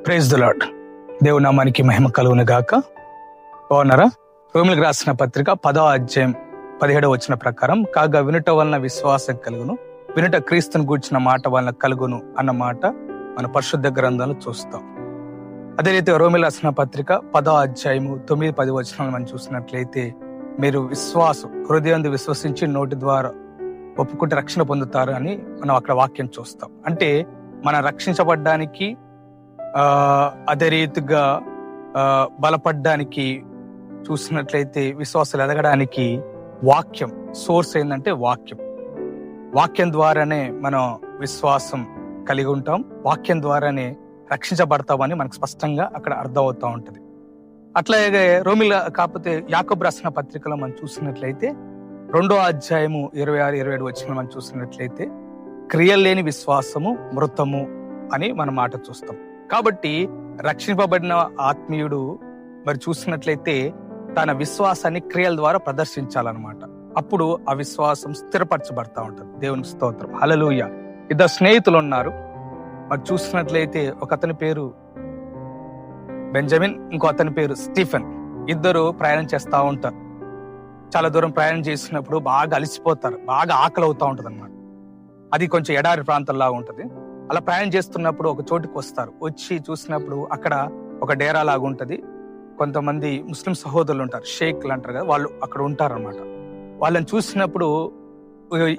Praise the lord. దేవుని నామానికి మహిమ కలుగును గాక. బాగున్నారా? రోమిలకు రాసిన పత్రిక 10వ అధ్యాయం 17వ వచన ప్రకారం, కాగా వినుట వలన విశ్వాసం కలుగును, వినుట క్రీస్తుని గూర్చిన మాట వలన కలుగును అన్న మాట మన పరిశుద్ధ గ్రంథంలో చూస్తాం. అదే రీతిగా రోమిలకు రాసిన పత్రిక 10వ అధ్యాయము 9-10 వచనాలు మనం చూసినట్లయితే, మీరు హృదయం విశ్వసించి నోటి ద్వారా ఒప్పుకుంటే రక్షణ పొందుతారు అని మనం అక్కడ వాక్యం చూస్తాం. అంటే మనం రక్షించబడ్డానికి, అదే రీతిగా బలపడ్డానికి, చూసినట్లయితే విశ్వాసాలు ఎదగడానికి వాక్యం సోర్స్ ఏంటంటే వాక్యం ద్వారానే మనం విశ్వాసం కలిగి ఉంటాం. వాక్యం ద్వారానే రక్షించబడతామని మనకు స్పష్టంగా అక్కడ అర్థం అవుతా ఉంటది. అట్లాగే రోమిల కాకపోతే యాకోబు రాసిన పత్రికలో మనం చూసినట్లయితే 2వ అధ్యాయము 26-27 వచనం మనం చూసినట్లయితే, క్రియలు లేని విశ్వాసము మృతము అని మన మాట చూస్తాం. కాబట్టి రక్షింపబడిన ఆత్మీయుడు మరి చూసినట్లయితే తన విశ్వాసాన్ని క్రియల ద్వారా ప్రదర్శించాలన్నమాట. అప్పుడు ఆ విశ్వాసం స్థిరపరచబడతా ఉంటుంది. దేవునికి స్తోత్రం, హల్లెలూయా. ఇద్దరు స్నేహితులు ఉన్నారు. మరి చూసినట్లయితే ఒక అతని పేరు బెంజమిన్, ఇంకో అతని పేరు స్టీఫెన్. ఇద్దరు ప్రయాణం చేస్తూ ఉంటారు. చాలా దూరం ప్రయాణం చేసినప్పుడు బాగా అలసిపోతారు, బాగా ఆకలి అవుతా ఉంటది అనమాట. అది కొంచెం ఎడారి ప్రాంతంలాగా ఉంటది. అలా ప్రయాణం చేస్తున్నప్పుడు ఒక చోటుకు వస్తారు. వచ్చి చూసినప్పుడు అక్కడ ఒక డేరా లాగా ఉంటది. కొంతమంది ముస్లిం సహోదరులు ఉంటారు, షేక్లు అంటారు కదా, వాళ్ళు అక్కడ ఉంటారన్నమాట. వాళ్ళని చూసినప్పుడు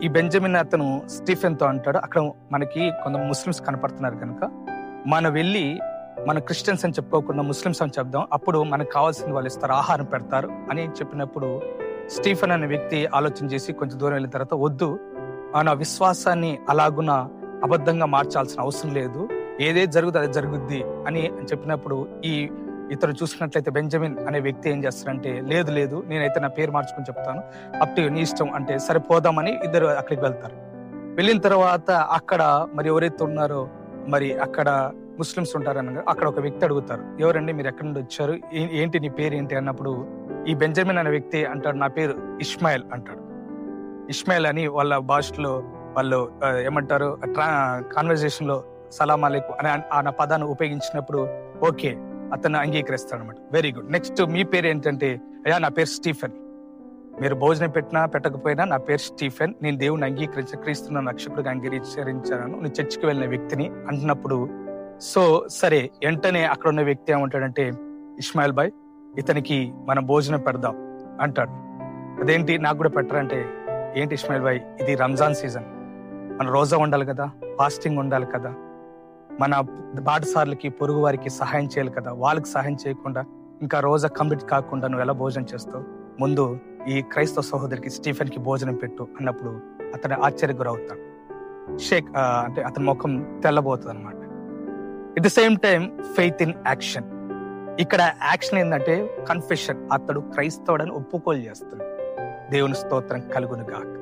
ఈ బెంజమిన్ అతను స్టీఫెన్ తో అంటాడు, అక్కడ మనకి కొంత ముస్లిమ్స్ కనపడుతున్నారు కనుక మనం వెళ్ళి మన క్రిస్టియన్స్ అని చెప్పుకోకుండా ముస్లిమ్స్ అని చెప్దాం, అప్పుడు మనకు కావాల్సింది వాళ్ళు ఇస్తారు, ఆహారం పెడతారు అని చెప్పినప్పుడు స్టీఫెన్ అనే వ్యక్తి ఆలోచన చేసి కొంచెం దూరం వెళ్ళిన తర్వాత, వద్దు, మన విశ్వాసాన్ని అలాగున అబద్ధంగా మార్చాల్సిన అవసరం లేదు, ఏదేది జరుగుతుంది అది జరుగుద్ది అని చెప్పినప్పుడు ఈ ఇతను చూసినట్లయితే బెంజమిన్ అనే వ్యక్తి ఏం చేస్తారంటే, లేదు నేనైతే నా పేరు మార్చుకొని చెప్తాను, అప్ టు నీ ఇష్టం అంటే, సరిపోదామని ఇద్దరు అక్కడికి వెళ్తారు. వెళ్ళిన తర్వాత అక్కడ మరి ఎవరైతే ఉన్నారో మరి అక్కడ ముస్లిమ్స్ ఉంటారని అక్కడ ఒక వ్యక్తి అడుగుతారు, ఎవరండి మీరు ఎక్కడి నుండి వచ్చారు, ఏంటి నీ పేరు ఏంటి అన్నప్పుడు ఈ బెంజమిన్ అనే వ్యక్తి అంటాడు, నా పేరు ఇష్మాయిల్ అంటాడు. ఇష్మాయిల్ అని వాళ్ళ భాషలో వాళ్ళు ఏమంటారు, కాన్వర్జేషన్ లో సలాం అలైకుం అనే పదాన్ని ఉపయోగించినప్పుడు ఓకే అతను అంగీకరిస్తాడు అనమాట. Very good. నెక్స్ట్ మీ పేరు ఏంటంటే, అయ్యా నా పేరు స్టీఫెన్, మీరు భోజనం పెట్టినా పెట్టకపోయినా నా పేరు స్టీఫెన్, నేను దేవుని అంగీకరించి క్రీస్తున్న రక్షకుడిగా అంగీకరించాను, నేను చర్చికి వెళ్ళిన వ్యక్తిని అంటున్నప్పుడు, సో సరే వెంటనే అక్కడ ఉన్న వ్యక్తి ఏమంటాడంటే, ఇస్మాయిల్ బాయ్ ఇతనికి మనం భోజనం పెడదాం అంటాడు. అదేంటి నాకు కూడా పెట్టరంటే, ఏంటి ఇస్మాయిల్ బాయ్ ఇది రంజాన్ సీజన్, మన రోజా ఉండాలి కదా, ఫాస్టింగ్ ఉండాలి కదా, మన బాటసార్లకి పొరుగు వారికి సహాయం చేయాలి కదా, వాళ్ళకి సహాయం చేయకుండా ఇంకా రోజా కంప్లీట్ కాకుండా నువ్వు ఎలా భోజనం చేస్తావు, ముందు ఈ క్రైస్తవ సహోదరికి స్టీఫెన్ కి భోజనం పెట్టు అన్నప్పుడు అతను ఆశ్చర్యకు గురవుతాడు. అంటే అతని ముఖం తెల్లబోతుంది అనమాట. At the same time faith in action. ఇక్కడ యాక్షన్ ఏంటంటే కన్ఫెషన్, అతడు క్రైస్తవుడని ఒప్పుకోలు చేస్తుంది. దేవుని స్తోత్రం కలుగును గాక,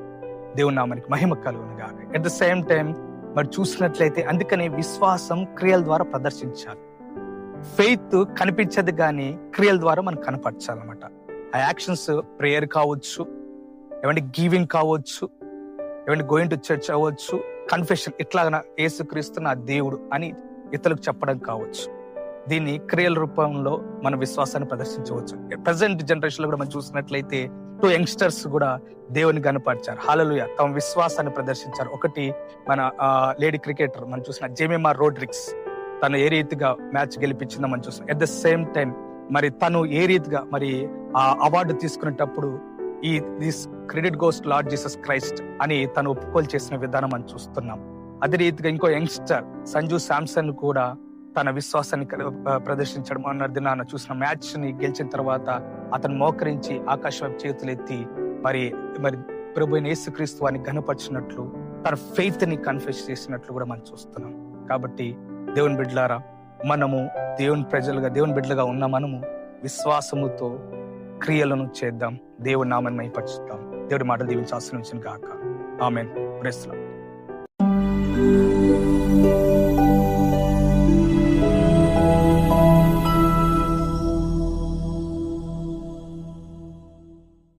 దేవుని నామానికి మహిమ కలుగును గాక. ఎట్ ద సేమ్ టైం మరి చూసినట్లయితే అందుకని విశ్వాసం క్రియల ద్వారా ప్రదర్శించాలి. ఫెయిత్ కనిపించదు కానీ క్రియల ద్వారా మనం కనపరచాలన్నమాట. ఆ యాక్షన్స్ ప్రేయర్ కావచ్చు, ఏమంటే గివింగ్ కావచ్చు, ఏమంటే గోయింగ్ టు చర్చ్ అవ్వచ్చు, కన్ఫెషన్ ఇట్లాగా యేసుక్రీస్తు నా దేవుడు అని ఇతరులకు చెప్పడం కావచ్చు. దీన్ని క్రియల రూపంలో మన విశ్వాసాన్ని ప్రదర్శించవచ్చు. ప్రెసెంట్ జనరేషన్ లో కూడా మనం చూసినట్లయితే 2 యంగ్స్టర్స్ కూడా దేవుని గనపరిచారు, హల్లెలూయా, తమ విశ్వాసాన్ని ప్రదర్శించారు. ఒకటి మన లేడీ క్రికెటర్ మనం చూసిన జెమిమా రోడ్రిగ్స్, తను ఏ రీతిగా మ్యాచ్ గెలిపించిందో మనం చూస్తున్నాం. ఎట్ ద సేమ్ టైం మరి తను ఏ రీతిగా మరి ఆ అవార్డు తీసుకునేటప్పుడు ఈ this credit goes to lord Jesus Christ అని తను ఒప్పుకోలు చేసిన విధానం మనం చూస్తున్నాం. అదే రీతిగా ఇంకో యంగ్స్టర్ సంజు శాంసన్ కూడా తన విశ్వాసాన్ని ప్రదర్శించడం అన్నది నాన్న చూసిన మ్యాచ్ ని గెలిచిన తర్వాత అతను మోకరించి ఆకాశం వైపు చేతులెత్తి మరి ప్రభు యేసుక్రీస్తు వారిని ఘనపరిచినట్లు తన ఫెయిత్ ని కన్ఫెస్ చేసినట్లు కూడా మనం చూస్తున్నాం. కాబట్టి దేవుని బిడ్డలారా, మనము దేవుని ప్రజలుగా దేవుని బిడ్డలుగా ఉన్న మనము విశ్వాసముతో క్రియలను చేద్దాం, దేవుని నామాన్ని మహిమపరుచుదాం. దేవుడి మాటలు దీవించి ఆశీర్వదించును గాక. ఆమేన్. Praise the lord.